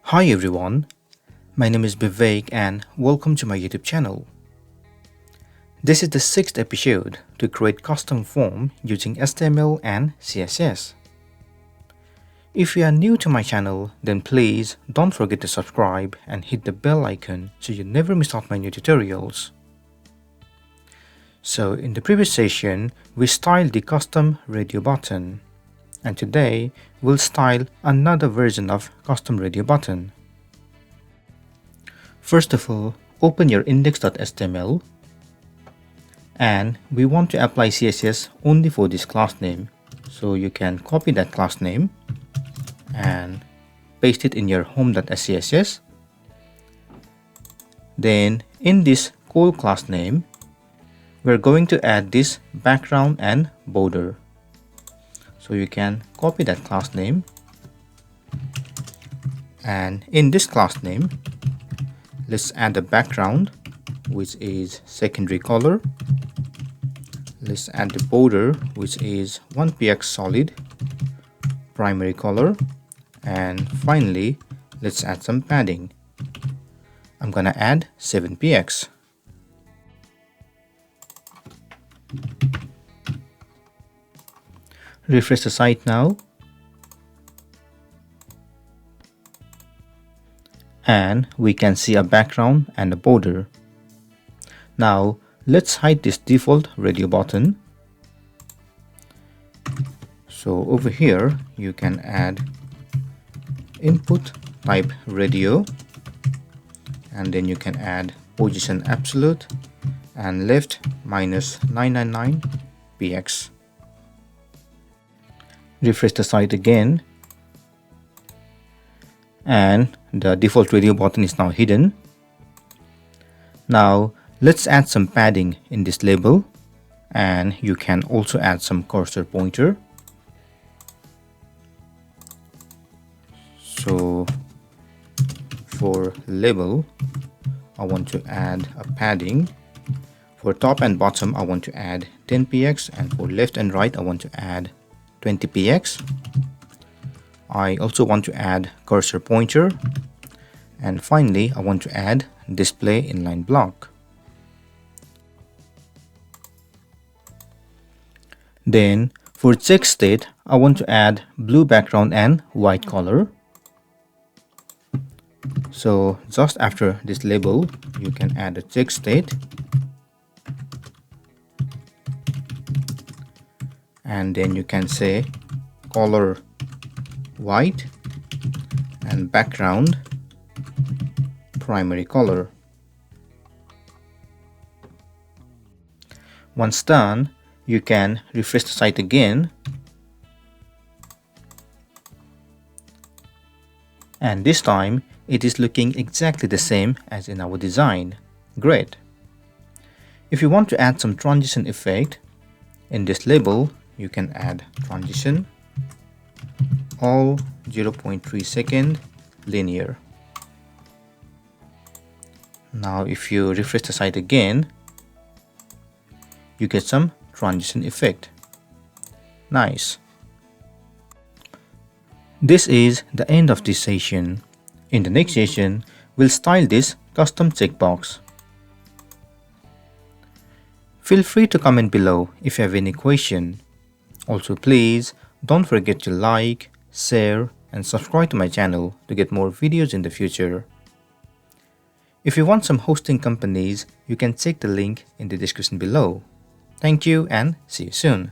Hi everyone, my name is Vivek and welcome to my YouTube channel. This is the 6th episode to create custom form using HTML and CSS. If you are new to my channel, then please don't forget to subscribe and hit the bell icon so you never miss out my new tutorials. So in the previous session, we styled the custom radio button. And today, we'll style another version of custom radio button. First of all, open your index.html and we want to apply CSS only for this class name. So you can copy that class name and paste it in your home.scss. Then in this call class name, we're going to add this background and border. So you can copy that class name and in this class name, let's add a background which is secondary color. Let's add the border which is 1px solid primary color, and finally let's add some padding. I'm gonna add 7px. Refresh the site now and we can see a background and a border. Now let's hide this default radio button. So over here you can add input type radio and then you can add position absolute and left minus 999 px. Refresh the site again and the default radio button is now hidden. Now let's add some padding in this label and you can also add some cursor pointer. So for label I want to add a padding. For top and bottom I want to add 10px and for left and right I want to add 20px. I also want to add cursor pointer and finally I want to add display inline block. Then for check state I want to add blue background and white color. So just after this label you can add a check state and then you can say color white and background primary color. Once done, you can refresh the site again and this time it is looking exactly the same as in our design. Great! If you want to add some transition effect, in this label you can add transition all 0.3 second linear. Now if you refresh the site again, you get some transition effect. Nice. This is the end of this session. In the next session, we'll style this custom checkbox. Feel free to comment below if you have any question. Also please don't forget to like, share and subscribe to my channel to get more videos in the future. If you want some hosting companies, you can check the link in the description below. Thank you and see you soon.